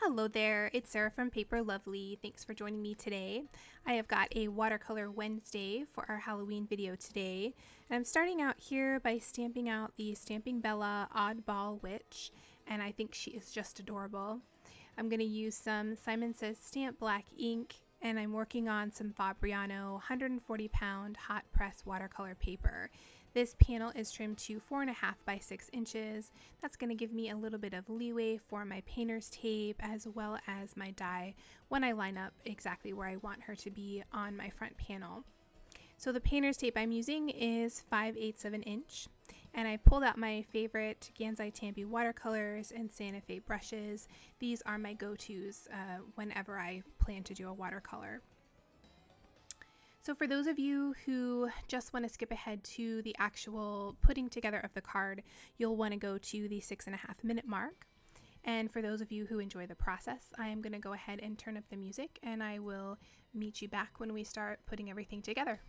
Hello there, it's Sarah from Paper Lovely. Thanks for joining me today. I have got a Watercolor Wednesday for our Halloween video today. And I'm starting out here by stamping out the Stamping Bella Oddball Witch, and I think she is just adorable. I'm going to use some Simon Says Stamp Black ink, and I'm working on some Fabriano 140-pound hot press watercolor paper. This panel is trimmed to 4.5 by 6 inches. That's going to give me a little bit of leeway for my painter's tape as well as my die when I line up exactly where I want her to be on my front panel. So the painter's tape I'm using is 5/8 of an inch, and I pulled out my favorite Gansai Tambi watercolors and Santa Fe brushes. These are my go-tos whenever I plan to do a watercolor. So for those of you who just want to skip ahead to the actual putting together of the card, you'll want to go to the 6.5 minute mark. And for those of you who enjoy the process, I am going to go ahead and turn up the music, and I will meet you back when we start putting everything together.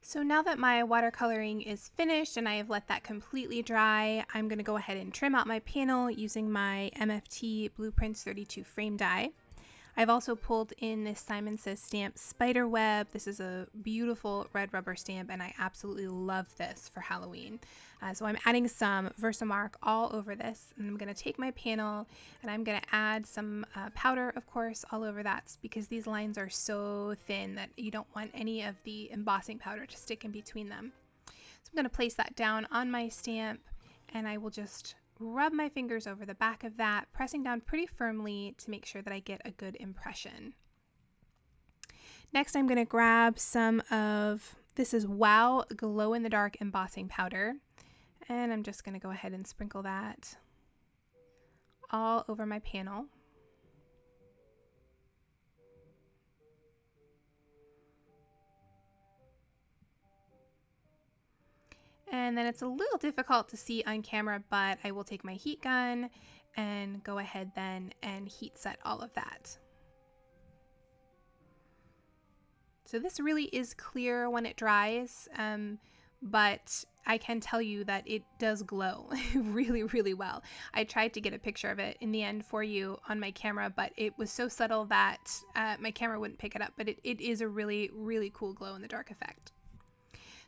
So now that my watercoloring is finished and I have let that completely dry, I'm going to go ahead and trim out my panel using my MFT Blueprints 32 frame die. I've also pulled in this Simon Says stamp Spiderweb. This is a beautiful red rubber stamp and I absolutely love this for Halloween. So I'm adding some Versamark all over this, and I'm going to take my panel and I'm going to add some powder, of course, all over that, because these lines are so thin that you don't want any of the embossing powder to stick in between them. So I'm going to place that down on my stamp, and I will just rub my fingers over the back of that, pressing down pretty firmly to make sure that I get a good impression. Next, I'm going to grab some of, this is Wow Glow in the Dark embossing powder, and I'm just going to go ahead and sprinkle that all over my panel. And then it's a little difficult to see on camera, but I will take my heat gun and go ahead then and heat set all of that. So this really is clear when it dries, but I can tell you that it does glow really, really well. I tried to get a picture of it in the end for you on my camera, but it was so subtle that my camera wouldn't pick it up, but it is a really, really cool glow in the dark effect.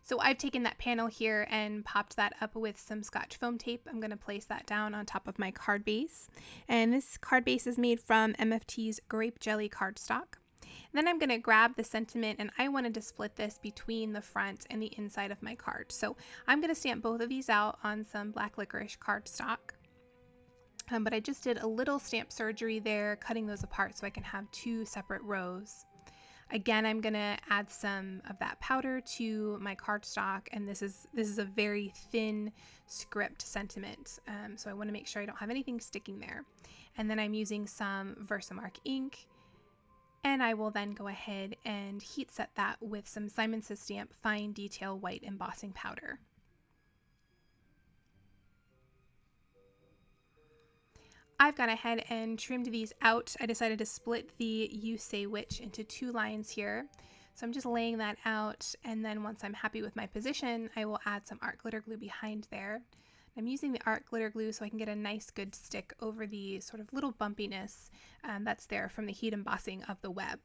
So I've taken that panel here and popped that up with some Scotch foam tape. I'm going to place that down on top of my card base. And this card base is made from MFT's Grape Jelly cardstock. Then I'm going to grab the sentiment, and I wanted to split this between the front and the inside of my card. So I'm going to stamp both of these out on some black licorice cardstock. But I just did a little stamp surgery there, cutting those apart so I can have two separate rows. Again, I'm going to add some of that powder to my cardstock, and this is a very thin script sentiment, so I want to make sure I don't have anything sticking there. And then I'm using some Versamark ink, and I will then go ahead and heat set that with some Simon Says Stamp Fine Detail White Embossing Powder. I've gone ahead and trimmed these out. I decided to split the You Say Which into two lines here. So I'm just laying that out, and then once I'm happy with my position, I will add some art glitter glue behind there. I'm using the art glitter glue so I can get a nice good stick over the sort of little bumpiness that's there from the heat embossing of the web.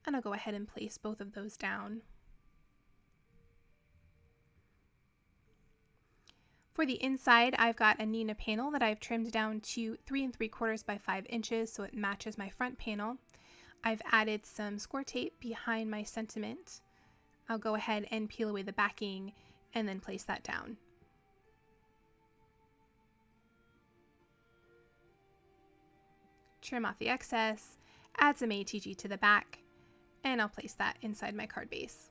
And I'll go ahead and place both of those down. For the inside, I've got a Nina panel that I've trimmed down to 3 3/4 by 5 inches so it matches my front panel. I've added some Scor-Tape behind my sentiment. I'll go ahead and peel away the backing and then place that down. Trim off the excess, add some ATG to the back, and I'll place that inside my card base.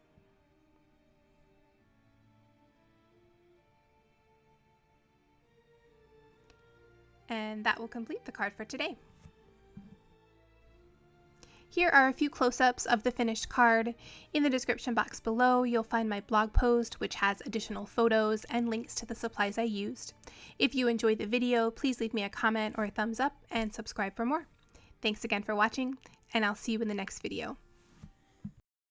And that will complete the card for today. Here are a few close-ups of the finished card. In the description box below, you'll find my blog post, which has additional photos and links to the supplies I used. If you enjoyed the video, please leave me a comment or a thumbs up and subscribe for more. Thanks again for watching, and I'll see you in the next video.